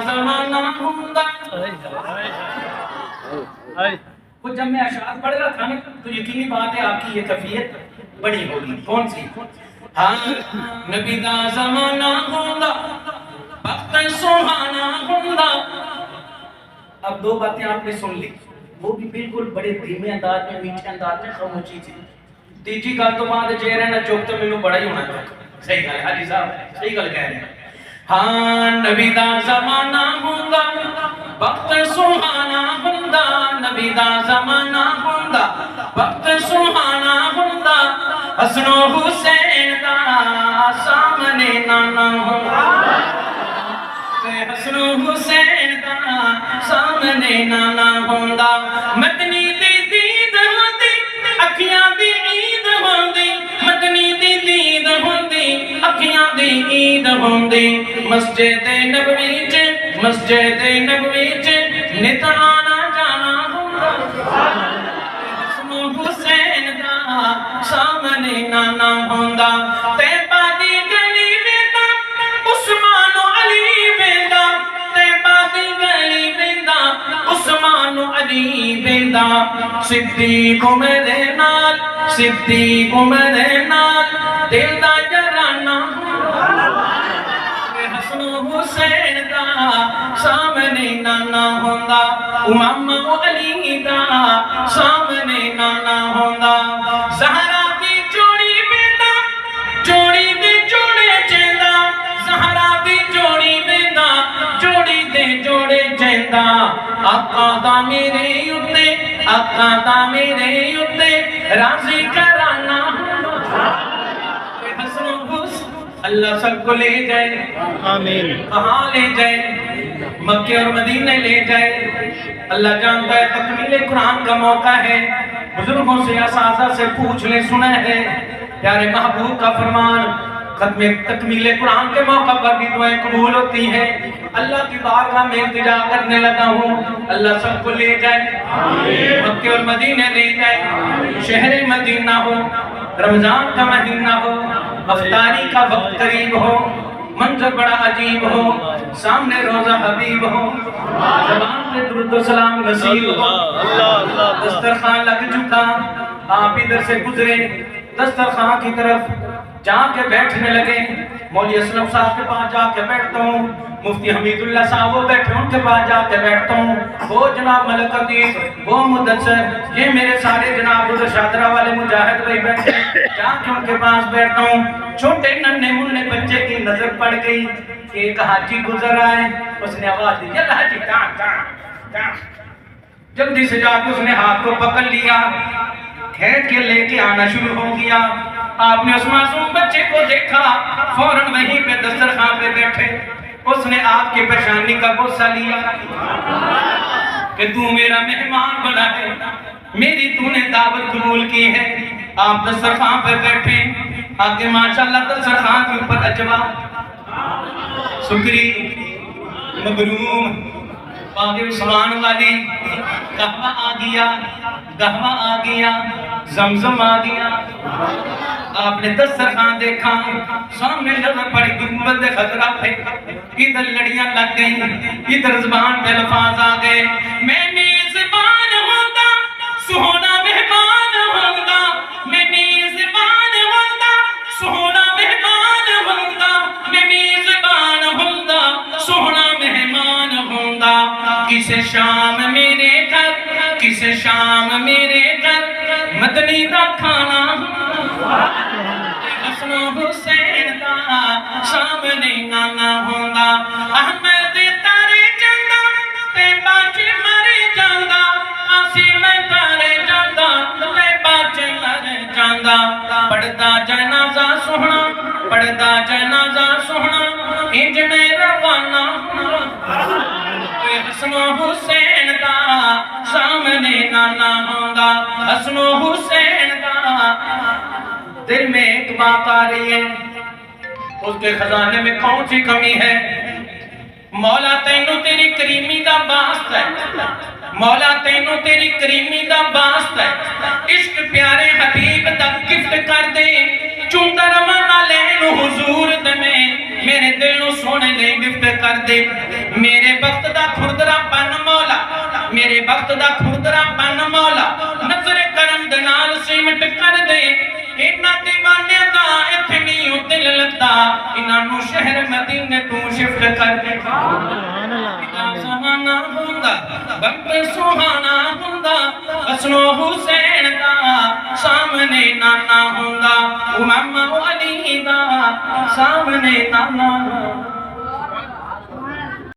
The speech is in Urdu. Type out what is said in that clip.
زمانہ ہوندا وہ جب میں اشعار پڑھ رہا تھا نا تو یقینی بات ہے آپ کی یہ کیفیت بڑی ہوگی. کون سی؟ ہاں نبی دا زمانہ ہوندا وقت سہانا ہوندا. اب دو باتیں آپ نے سن لی، وہ بھی بالکل بڑے دھیمے انداز میں، میٹھے انداز میں خاموشی تھی. تیجی گل تو بعد جے رہنا چوک تو مینوں بڑا ہی ہونا چوک. صحیح گل ہے حاجی صاحب، صحیح گل کہہ رہے ہیں. ہاں نبی دا زمانہ ہوندا وقت سہانا ہوندا. نبی دا زمانہ ہوندا وقت سہانا ہوندا. حسن و حسین دا سامنے نانا ہوندا. حسن و حسین دا سامنے نانا ہوندا. مدنی دی دید ہوندی اکھیاں دی عید ہوندی. مدنی دی دید ہوندی اکھیاں دی عید ہوندی. مسجد نبوی چ مسجد نبوی چ نت آنا جانا ہوندا. حسن و حسین دا سامنے نانا ہوندا. تے پادی گلی ویندا عثمان و علی ویندا. تے پادی گلی ویندا عثمان و علی ویندا. صدیق میرے نال صدیق میرے نال دل دا جرانا. حسن و حسین دا سامنے نانا ہوندا. امام و علی دا سامنے نانا ہوندا. زہرا دی جوڑی ویندا جوڑی دے جوڑے چیندا. زہرا دی جوڑی ویندا جوڑی دے جوڑے چیندا. آقا دا میرے اُتے آقا دا میرے اُتے راضی کرانا. حسن و حسین اللہ سب کو لے جائے آمین. کہاں لے جائے؟ مکہ اور مدینہ لے جائے. اللہ جانتا ہے تکمیل قرآن کا موقع ہے. بزرگوں سے اساتذہ سے پوچھ لیں سنا ہے پیارے محبوب کا فرمان ختم تکمیل قرآن کے موقع پر بھی دعائیں قبول ہوتی ہیں. اللہ کی بارگاہ میں التجا کرنے لگا ہوں اللہ سب کو لے جائے مکہ اور مدینہ لے جائے. شہر مدینہ ہو، رمضان کا مہینہ ہو، افطاری کا وقت قریب ہو، منظر بڑا عجیب ہو، سامنے روزہ حبیب ہو، زبان پہ درود و سلام نصیب ہو. دسترخوان لگ چکا آپ ادھر سے گزرے دسترخوان کی طرف جا کے بیٹھنے لگے. مولوی اسلم صاحب کے پاس جا کے بیٹھتا ہوں. مفتی حمید اللہ صاحب وہ بیٹھے ان کے پاس جا کے بیٹھتا ہوں. وہ جناب ملک عتیق وہ مدثر یہ میرے سارے جناب ادھر شادرہ والے مجاہد بھائی بیٹھے جا کے ان کے پاس بیٹھتا ہوں. چھوٹے ننھے منھے بچے کی نظر پڑ گئی کہ ایک حاجی گزر آئے. اس نے آواز دی یلا حاجی کہاں. جلدی سے جا کے اس نے ہاتھ کو پکڑ لیا کھینچ کے لے کے آنا شروع ہو گیا. آپ نے اس معصوم بچے کو دیکھا فوراً وہیں پہ دسترخوان پہ بیٹھے. اس نے آپ کی پیشانی کا بوسہ لیا کہ تو میرا مہمان بنا ہے میری تو نے دعوت قبول کی ہے. آپ دسترخوان پہ بیٹھے آگے ماشاءاللہ دسترخوان کے اوپر اجوا سکری مبروم باغ عثمان والی قہوہ آ گیا زمزم آ گیا. آپ نے دسترخوان دیکھا سامنے نظر پڑی گنبد خضرا پہ ادھر لڑیاں لگ گئی ادھر زبان پہ الفاظ آ گئے. میں میزبان ہوتا سونا مہمان ہوتا. میں میزبان ہوتا سونا مہمان ہوتا. میں میزبان ہوتا سونا مہمان ہوتا. کسے شام میرے گھر کسے شام میرے گھر مدنی دا کھانا. حسن و حسین دا سامنے نانا ہوندا. احمد تارے جاندا تے باج مرے جاندا. آسی میں تارے جاندا تے باج مرے جاندا. پڑھدا جنازہ سوہنا پڑھدا جنازہ سوہنا انج میں روانہ. حسن و حسین دا سامنے نانا ہوندا. حسن و حسین دا دل میں ایک بات آ رہی ہے اس کے خزانے میں کون سی کمی ہے. مولا تینوں تیری کریمی دا واسطہ ہے. مولا تینوں تیری کریمی دا واسطہ ہے. عشق پیارے حبیب دا گفٹ کر دے چوندا روانہ لین حضور دے میں میرے دل نو سونے نے گفٹ کر دے. میرے وقت دا کھردرا پن مولا میرے وقت دا کھردرا پن مولا نظر کرم دنال سیمٹ کر دے اینا دیوانے دا اتنی دل لگتا انہوں شہر مدینے تو شفٹ کر دے ادا زمانہ ہوندہ وقت سوہانا ہوندہ حسن و حسین دا سامنے نانا ہوندہ امام علی دا سامنے نانا ہوندہ